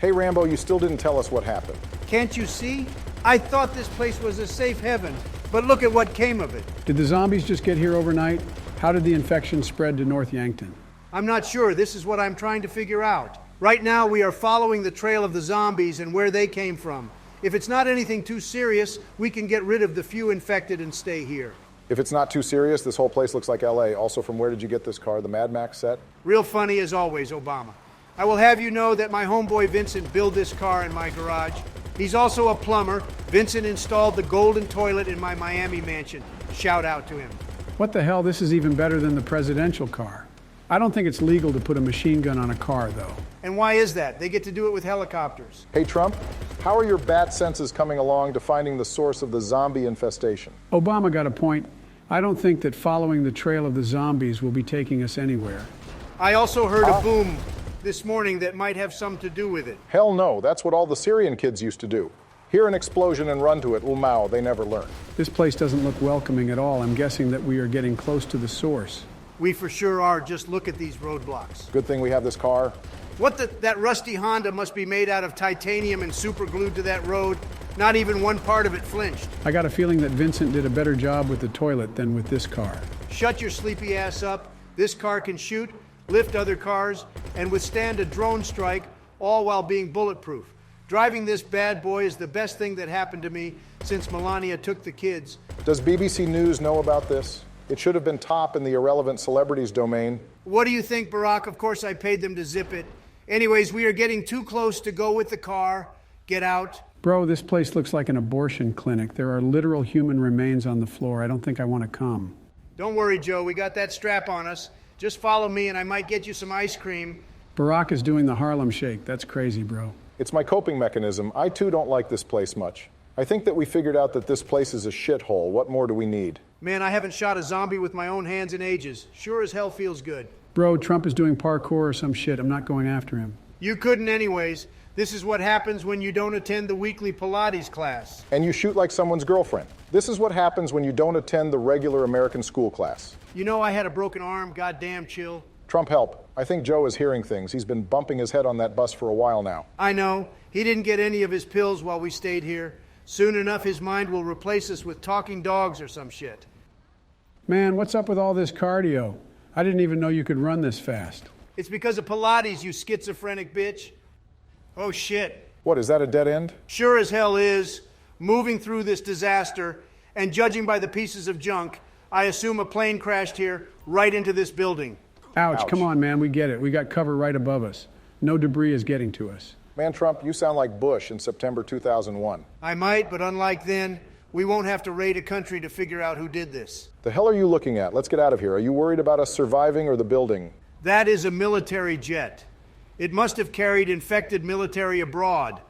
Hey Rambo, you still didn't tell us what happened. Can't you see? I thought this place was a safe haven, but look at what came of it. Did the zombies just get here overnight? How did the infection spread to North Yankton? I'm not sure. This is what I'm trying to figure out. Right now, we are following the trail of the zombies and where they came from. If it's not anything too serious, we can get rid of the few infected and stay here. If it's not too serious, this whole place looks like LA. Also, from where did you get this car? The Mad Max set? Real funny as always, Obama. I will have you know that my homeboy Vincent built this car in my garage. He's also a plumber. Vincent installed the golden toilet in my Miami mansion. Shout out to him. What the hell? This is even better than the presidential car. I don't think it's legal to put a machine gun on a car, though. And why is that? They get to do it with helicopters. Hey Trump, how are your bat senses coming along to finding the source of the zombie infestation? Obama got a point. I don't think that following the trail of the zombies will be taking us anywhere. I also heard a boom this morning that might have something to do with it. Hell no, that's what all the Syrian kids used to do. Hear an explosion and run to it. Ulmao, they never learn. This place doesn't look welcoming at all. I'm guessing that we are getting close to the source. We for sure are. Just look at these roadblocks. Good thing we have this car. That rusty Honda must be made out of titanium and super glued to that road. Not even one part of it flinched. I got a feeling that Vincent did a better job with the toilet than with this car. Shut your sleepy ass up. This car can shoot, lift other cars, and withstand a drone strike, all while being bulletproof. Driving this bad boy is the best thing that happened to me since Melania took the kids. Does BBC News know about this? It should have been top in the irrelevant celebrities domain. What do you think, Barack? Of course I paid them to zip it. Anyways, we are getting too close to go with the car. Get out. Bro, this place looks like an abortion clinic. There are literal human remains on the floor. I don't think I want to come. Don't worry, Joe. We got that strap on us. Just follow me and I might get you some ice cream. Barack is doing the Harlem Shake. That's crazy, bro. It's my coping mechanism. I too don't like this place much. I think that we figured out that this place is a shithole. What more do we need? Man, I haven't shot a zombie with my own hands in ages. Sure as hell feels good. Bro, Trump is doing parkour or some shit. I'm not going after him. You couldn't anyways. This is what happens when you don't attend the weekly Pilates class. And you shoot like someone's girlfriend. This is what happens when you don't attend the regular American school class. You know I had a broken arm. Goddamn chill. Trump, help. I think Joe is hearing things. He's been bumping his head on that bus for a while now. I know. He didn't get any of his pills while we stayed here. Soon enough, his mind will replace us with talking dogs or some shit. Man, what's up with all this cardio? I didn't even know you could run this fast. It's because of Pilates, you schizophrenic bitch. Oh, shit. What, is that a dead end? Sure as hell is. Moving through this disaster, and judging by the pieces of junk, I assume a plane crashed here right into this building. Ouch. Come on, man, we get it. We got cover right above us. No debris is getting to us. Man, Trump, you sound like Bush in September 2001. I might, but unlike then, we won't have to raid a country to figure out who did this. The hell are you looking at? Let's get out of here. Are you worried about us surviving or the building? That is a military jet. It must have carried infected military abroad.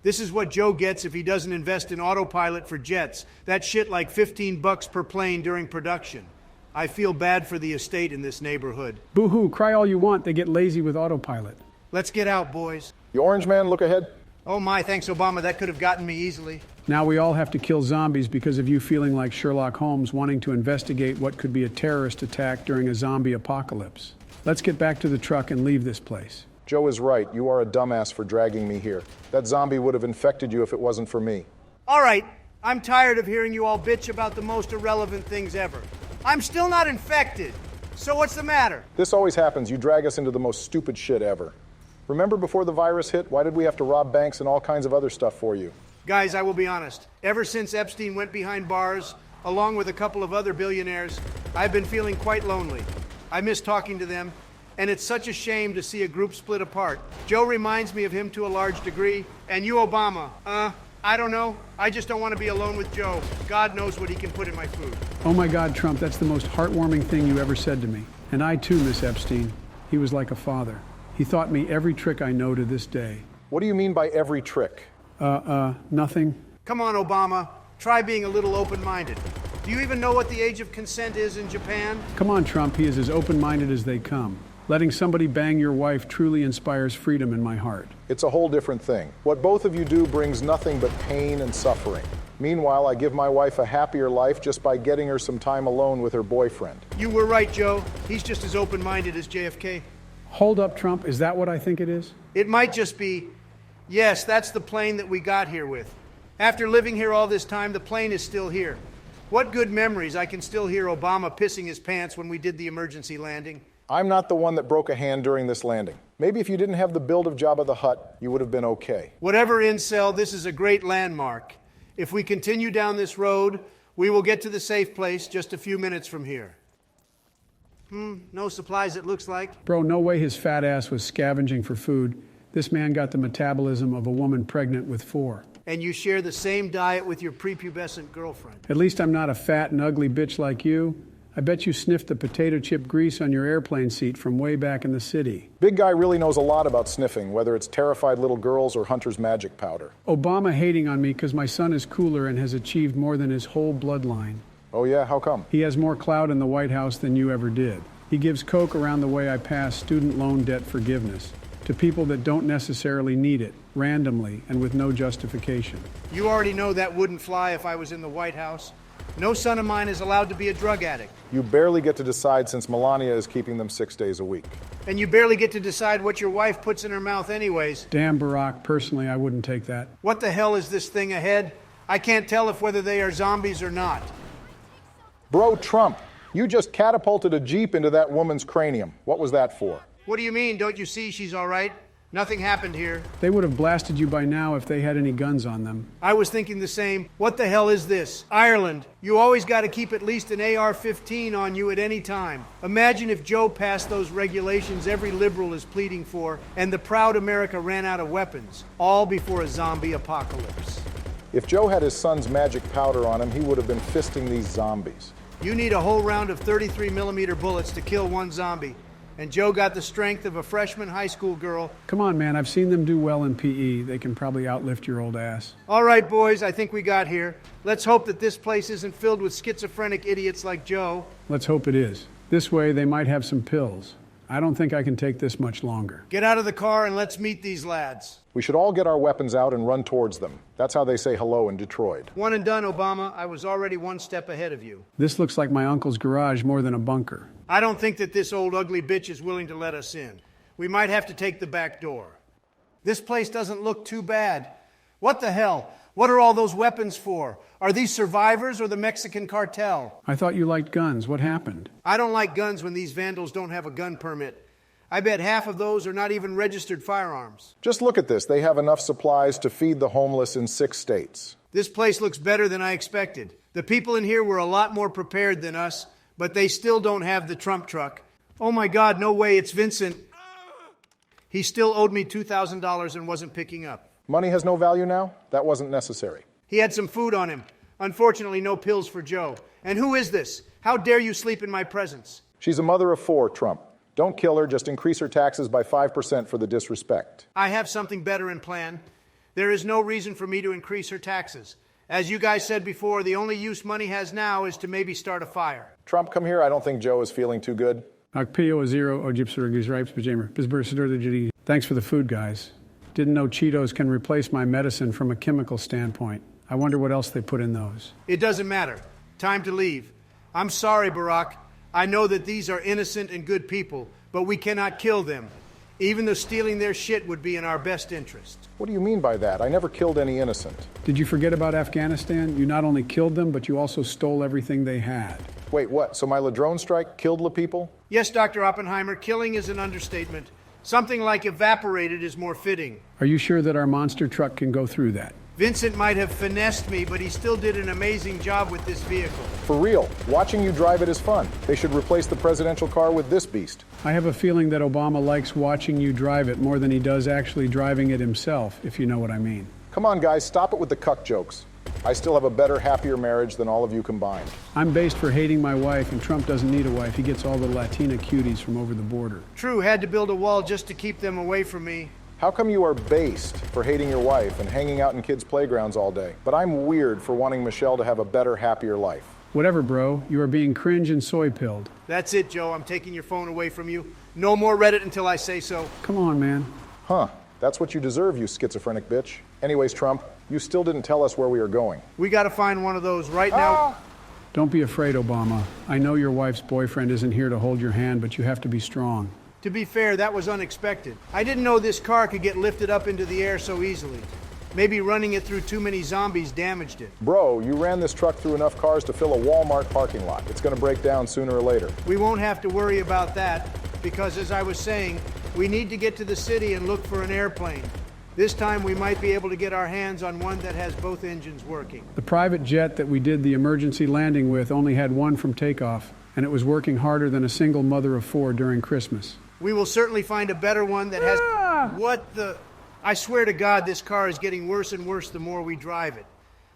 This is what Joe gets if he doesn't invest in autopilot for jets. That shit like $15 per plane during production. I feel bad for the estate in this neighborhood. Boo-hoo, cry all you want. They get lazy with autopilot. Let's get out, boys. The orange man, look ahead. Oh my, thanks Obama. That could have gotten me easily. Now we all have to kill zombies because of you feeling like Sherlock Holmes wanting to investigate what could be a terrorist attack during a zombie apocalypse. Let's get back to the truck and leave this place. Joe is right. You are a dumbass for dragging me here. That zombie would have infected you if it wasn't for me. All right. I'm tired of hearing you all bitch about the most irrelevant things ever. I'm still not infected. So what's the matter? This always happens. You drag us into the most stupid shit ever. Remember before the virus hit? Why did we have to rob banks and all kinds of other stuff for you? Guys, I will be honest. Ever since Epstein went behind bars, along with a couple of other billionaires, I've been feeling quite lonely. I miss talking to them, and it's such a shame to see a group split apart. Joe reminds me of him to a large degree, and you, Obama, I don't know. I just don't want to be alone with Joe. God knows what he can put in my food. Oh my God, Trump, that's the most heartwarming thing you ever said to me. And I too miss Epstein. He was like a father. He taught me every trick I know to this day. What do you mean by every trick? Nothing. Come on, Obama. Try being a little open-minded. Do you even know what the age of consent is in Japan? Come on, Trump. He is as open-minded as they come. Letting somebody bang your wife truly inspires freedom in my heart. It's a whole different thing. What both of you do brings nothing but pain and suffering. Meanwhile, I give my wife a happier life just by getting her some time alone with her boyfriend. You were right, Joe. He's just as open-minded as JFK. Hold up, Trump. Is that what I think it is? It might just be Yes, that's the plane that we got here with. After living here all this time, the plane is still here. What good memories. I can still hear Obama pissing his pants when we did the emergency landing. I'm not the one that broke a hand during this landing. Maybe if you didn't have the build of Jabba the Hutt, you would have been okay. Whatever, incel, this is a great landmark. If we continue down this road, we will get to the safe place just a few minutes from here. No supplies, it looks like. Bro, no way his fat ass was scavenging for food. This man got the metabolism of a woman pregnant with 4. And you share the same diet with your prepubescent girlfriend. At least I'm not a fat and ugly bitch like you. I bet you sniffed the potato chip grease on your airplane seat from way back in the city. Big guy really knows a lot about sniffing, whether it's terrified little girls or Hunter's magic powder. Obama hating on me because my son is cooler and has achieved more than his whole bloodline. Oh yeah, how come? He has more clout in the White House than you ever did. He gives coke around the way I pass student loan debt forgiveness to people that don't necessarily need it, randomly and with no justification. You already know that wouldn't fly if I was in the White House. No son of mine is allowed to be a drug addict. You barely get to decide since Melania is keeping them 6 days a week. And you barely get to decide what your wife puts in her mouth anyways. Damn, Barack, personally, I wouldn't take that. What the hell is this thing ahead? I can't tell if whether they are zombies or not. Bro, Trump, you just catapulted a Jeep into that woman's cranium. What was that for? What do you mean? Don't you see she's all right? Nothing happened here. They would have blasted you by now if they had any guns on them. I was thinking the same. What the hell is this? Ireland. You always got to keep at least an AR-15 on you at any time. Imagine if Joe passed those regulations every liberal is pleading for, and the proud America ran out of weapons, all before a zombie apocalypse. If Joe had his son's magic powder on him, he would have been fisting these zombies. You need a whole round of 33mm bullets to kill one zombie. And Joe got the strength of a freshman high school girl. Come on, man, I've seen them do well in PE. They can probably outlift your old ass. All right, boys, I think we got here. Let's hope that this place isn't filled with schizophrenic idiots like Joe. Let's hope it is. This way, they might have some pills. I don't think I can take this much longer. Get out of the car and let's meet these lads. We should all get our weapons out and run towards them. That's how they say hello in Detroit. One and done, Obama. I was already one step ahead of you. This looks like my uncle's garage more than a bunker. I don't think that this old ugly bitch is willing to let us in. We might have to take the back door. This place doesn't look too bad. What the hell? What are all those weapons for? Are these survivors or the Mexican cartel? I thought you liked guns. What happened? I don't like guns when these vandals don't have a gun permit. I bet half of those are not even registered firearms. Just look at this. They have enough supplies to feed the homeless in 6 states. This place looks better than I expected. The people in here were a lot more prepared than us, but they still don't have the Trump truck. Oh my God, no way, it's Vincent. He still owed me $2,000 and wasn't picking up. Money has no value now? That wasn't necessary. He had some food on him. Unfortunately, no pills for Joe. And who is this? How dare you sleep in my presence? She's a mother of 4, Trump. Don't kill her, just increase her taxes by 5% for the disrespect. I have something better in plan. There is no reason for me to increase her taxes. As you guys said before, the only use money has now is to maybe start a fire. Trump, come here. I don't think Joe is feeling too good. Thanks for the food, guys. Didn't know Cheetos can replace my medicine from a chemical standpoint. I wonder what else they put in those. It doesn't matter. Time to leave. I'm sorry, Barack. I know that these are innocent and good people, but we cannot kill them, even though stealing their shit would be in our best interest. What do you mean by that? I never killed any innocent. Did you forget about Afghanistan? You not only killed them, but you also stole everything they had. Wait, what? So my Ladrone strike killed the people? Yes, Dr. Oppenheimer, killing is an understatement. Something like evaporated is more fitting. Are you sure that our monster truck can go through that? Vincent might have finessed me, but he still did an amazing job with this vehicle. For real, watching you drive it is fun. They should replace the presidential car with this beast. I have a feeling that Obama likes watching you drive it more than he does actually driving it himself, if you know what I mean. Come on, guys, stop it with the cuck jokes. I still have a better, happier marriage than all of you combined. I'm based for hating my wife, and Trump doesn't need a wife. He gets all the Latina cuties from over the border. True, had to build a wall just to keep them away from me. How come you are based for hating your wife and hanging out in kids' playgrounds all day? But I'm weird for wanting Michelle to have a better, happier life. Whatever, bro. You are being cringe and soy-pilled. That's it, Joe. I'm taking your phone away from you. No more Reddit until I say so. Come on, man. Huh. That's what you deserve, you schizophrenic bitch. Anyways, Trump, you still didn't tell us where we are going. We gotta find one of those right now. Don't be afraid, Obama. I know your wife's boyfriend isn't here to hold your hand, but you have to be strong. To be fair, that was unexpected. I didn't know this car could get lifted up into the air so easily. Maybe running it through too many zombies damaged it. Bro, you ran this truck through enough cars to fill a Walmart parking lot. It's going to break down sooner or later. We won't have to worry about that because, as I was saying, we need to get to the city and look for an airplane. This time we might be able to get our hands on one that has both engines working. The private jet that we did the emergency landing with only had one from takeoff, and it was working harder than a single mother of four during Christmas. We will certainly find a better one that has... What the... I swear to God, this car is getting worse and worse the more we drive it.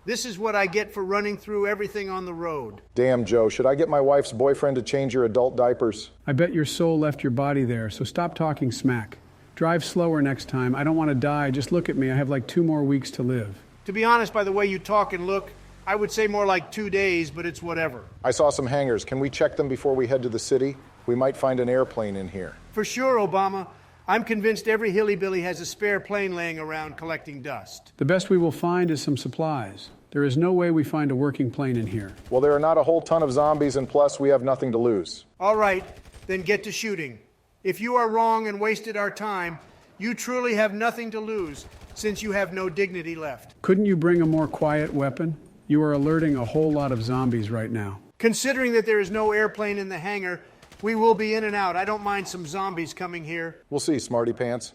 This is what I get for running through everything on the road. Damn, Joe, should I get my wife's boyfriend to change your adult diapers? I bet your soul left your body there, so stop talking smack. Drive slower next time. I don't want to die. Just look at me. I have like 2 more weeks to live. To be honest, by the way you talk and look, I would say more like 2 days, but it's whatever. I saw some hangars. Can we check them before we head to the city? We might find an airplane in here. For sure, Obama. I'm convinced every hillybilly has a spare plane laying around collecting dust. The best we will find is some supplies. There is no way we find a working plane in here. Well, there are not a whole ton of zombies, and plus, we have nothing to lose. All right, then get to shooting. If you are wrong and wasted our time, you truly have nothing to lose, since you have no dignity left. Couldn't you bring a more quiet weapon? You are alerting a whole lot of zombies right now. Considering that there is no airplane in the hangar, we will be in and out. I don't mind some zombies coming here. We'll see, smarty pants.